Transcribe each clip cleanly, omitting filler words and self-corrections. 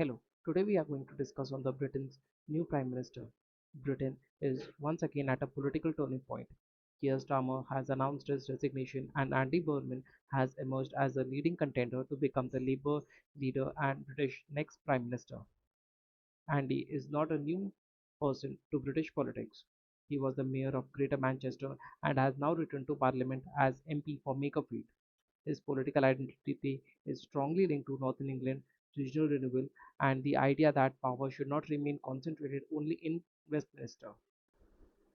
Hello, today we are going to discuss on the Britain's new Prime Minister. Britain is once again at a political turning point. Keir Starmer has announced his resignation and Andy Burnham has emerged as a leading contender to become the Labour leader and British next Prime Minister. Andy is not a new person to British politics. He was the mayor of Greater Manchester and has now returned to Parliament as MP for Makerfield. His political identity is strongly linked to Northern England, regional renewal, and the idea that power should not remain concentrated only in Westminster.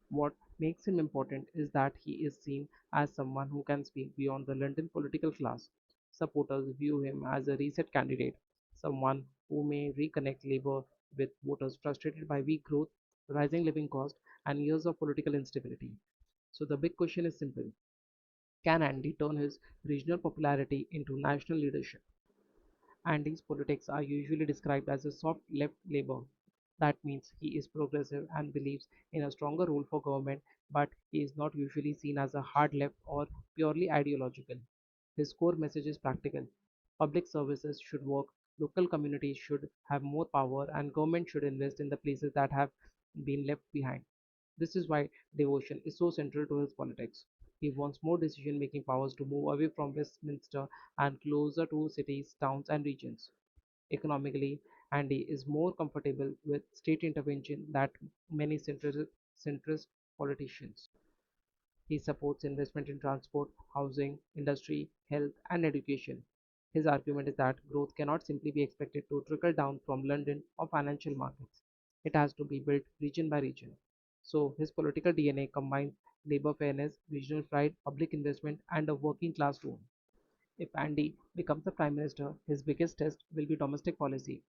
What makes him important is that he is seen as someone who can speak beyond the London political class. Supporters view him as a reset candidate, someone who may reconnect Labour with voters frustrated by weak growth, rising living costs, and years of political instability. So the big question is simple: can Andy turn his regional popularity into national leadership? Andy's politics are usually described as a soft left Labour. That means he is progressive and believes in a stronger role for government, but he is not usually seen as a hard left or purely ideological. His core message is practical. Public services should work, local communities should have more power, and government should invest in the places that have been left behind. This is why devotion is so central to his politics. He wants more decision making powers to move away from Westminster and closer to cities, towns, and regions. Economically, Andy is more comfortable with state intervention than many centrist politicians. He supports investment in transport, housing, industry, health, and education. His argument is that growth cannot simply be expected to trickle down from London or financial markets. It has to be built region by region. So his political DNA combines labor fairness, regional pride, public investment, and a working class tone. If Andy becomes the Prime Minister, his biggest test will be domestic policy.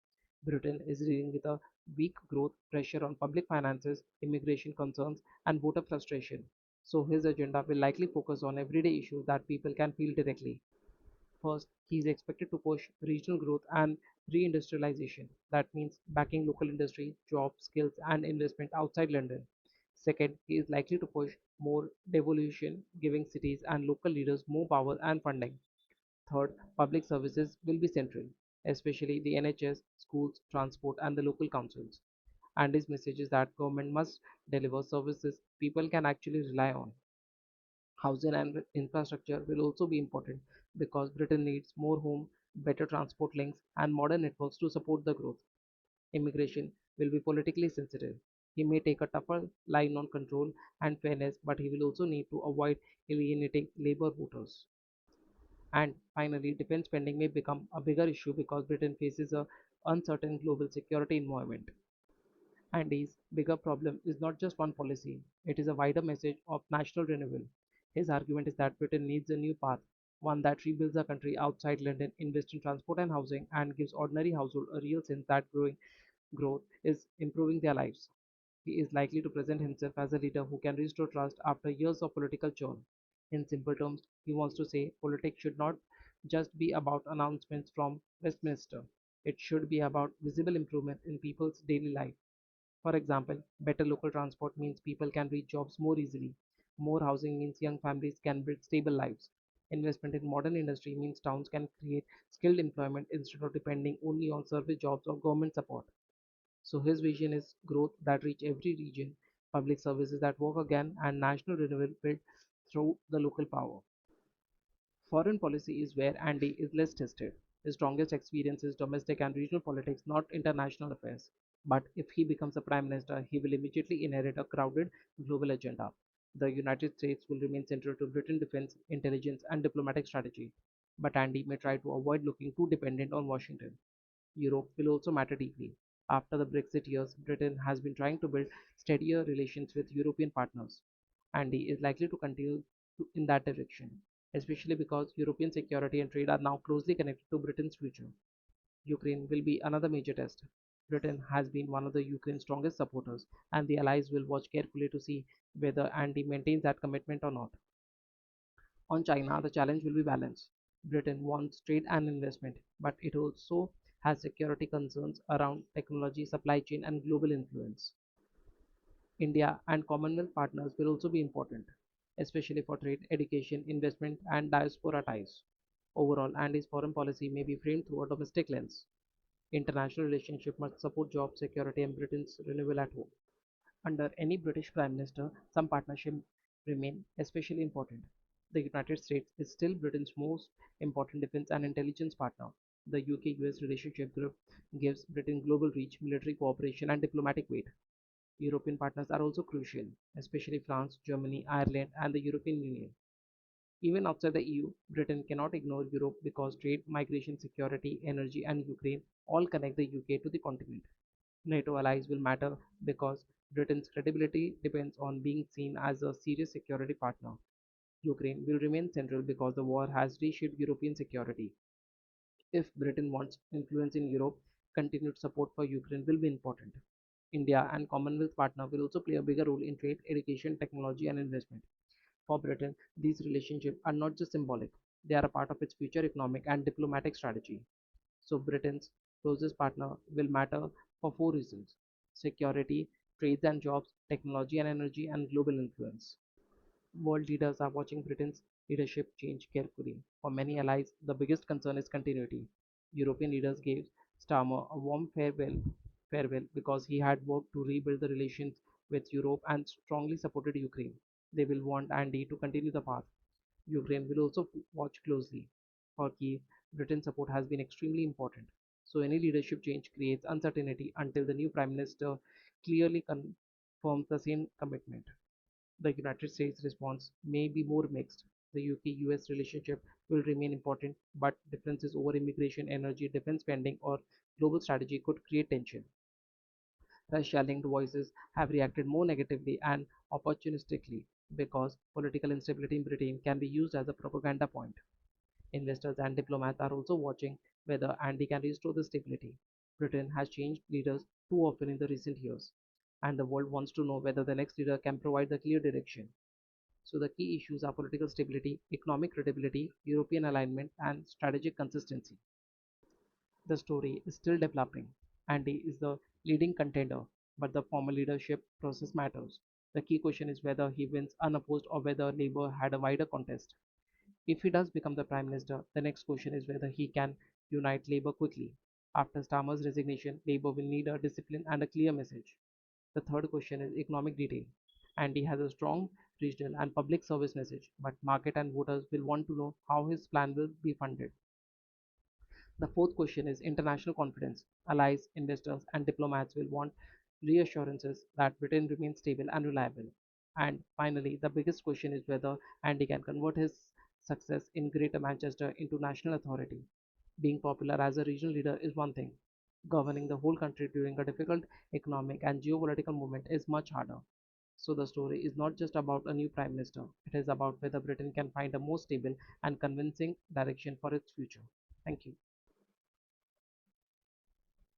Britain is dealing with a weak growth, pressure on public finances, immigration concerns, and voter frustration. So his agenda will likely focus on everyday issues that people can feel directly. First, he is expected to push regional growth and reindustrialization. That means backing local industry, jobs, skills, and investment outside London. Second, he is likely to push more devolution, giving cities and local leaders more power and funding. Third, public services will be central, especially the NHS, schools, transport, and the local councils. And his message is that government must deliver services people can actually rely on. Housing and infrastructure will also be important because Britain needs more home, better transport links, and modern networks to support the growth. Immigration will be politically sensitive. He may take a tougher line on control and fairness, but he will also need to avoid alienating Labour voters. And finally, defense spending may become a bigger issue because Britain faces a uncertain global security environment. And his bigger problem is not just one policy, it is a wider message of national renewal. His argument is that Britain needs a new path, one that rebuilds the country outside London, invests in transport and housing, and gives ordinary households a real sense that growing growth is improving their lives. He is likely to present himself as a leader who can restore trust after years of political churn. In simple terms, he wants to say politics should not just be about announcements from Westminster. It should be about visible improvement in people's daily life. For example, better local transport means people can reach jobs more easily. More housing means young families can build stable lives. Investment in modern industry means towns can create skilled employment instead of depending only on service jobs or government support. So his vision is growth that reach every region, public services that work again, and national renewal built through the local power. Foreign policy is where Andy is less tested. His strongest experience is domestic and regional politics, not international affairs. But if he becomes a prime minister, he will immediately inherit a crowded global agenda. The United States will remain central to Britain's defense, intelligence, and diplomatic strategy. But Andy may try to avoid looking too dependent on Washington. Europe will also matter deeply. After the Brexit years, Britain has been trying to build steadier relations with European partners, and he is likely to continue in that direction, especially because European security and trade are now closely connected to Britain's future. Ukraine will be another major test. Britain has been one of the Ukraine's strongest supporters, and the allies will watch carefully to see whether Andy maintains that commitment or not. On China, the challenge will be balance. Britain wants trade and investment, but it also has security concerns around technology, supply chain, and global influence. India and Commonwealth partners will also be important, especially for trade, education, investment, and diaspora ties. Overall, Andy's foreign policy may be framed through a domestic lens. International relationship must support job security and Britain's renewal at home. Under any British Prime Minister, some partnerships remain especially important. The United States is still Britain's most important defense and intelligence partner. The UK-US relationship group gives Britain global reach, military cooperation, and diplomatic weight. European partners are also crucial, especially France, Germany, Ireland, and the European Union. Even outside the EU, Britain cannot ignore Europe because trade, migration, security, energy, and Ukraine all connect the UK to the continent. NATO allies will matter because Britain's credibility depends on being seen as a serious security partner. Ukraine will remain central because the war has reshaped European security. If Britain wants influence in Europe, continued support for Ukraine will be important. India and Commonwealth partner will also play a bigger role in trade, education, technology, and investment. For Britain, these relationships are not just symbolic, they are a part of its future economic and diplomatic strategy. So, Britain's closest partner will matter for four reasons: security, trades and jobs, technology and energy, and global influence. World leaders are watching Britain's leadership change carefully. For many allies, the biggest concern is continuity. European leaders gave Starmer a warm farewell because he had worked to rebuild the relations with Europe and strongly supported Ukraine. They will want Andy to continue the path. Ukraine will also watch closely. For Kiev, Britain's support has been extremely important. So any leadership change creates uncertainty until the new Prime Minister clearly confirms the same commitment. The United States response may be more mixed. The UK-US relationship will remain important, but differences over immigration, energy, defense spending, or global strategy could create tension. Russia-linked voices have reacted more negatively and opportunistically because political instability in Britain can be used as a propaganda point. Investors and diplomats are also watching whether Andy can restore the stability. Britain has changed leaders too often in the recent years, and the world wants to know whether the next leader can provide the clear direction. So the key issues are political stability, economic credibility, European alignment, and strategic consistency. The story is still developing. Andy is the leading contender, but the formal leadership process matters. The key question is whether he wins unopposed or whether Labour had a wider contest. If he does become the Prime Minister, the next question is whether he can unite Labour quickly. After Starmer's resignation, Labour will need a discipline and a clear message. The third question is economic detail. Andy has a strong regional and public service message, but market and voters will want to know how his plan will be funded. The fourth question is international confidence. Allies, investors, and diplomats will want reassurances that Britain remains stable and reliable. And finally, the biggest question is whether Andy can convert his success in Greater Manchester into national authority. Being popular as a regional leader is one thing. Governing the whole country during a difficult economic and geopolitical moment is much harder. So the story is not just about a new prime minister. It is about whether Britain can find a more stable and convincing direction for its future. Thank you.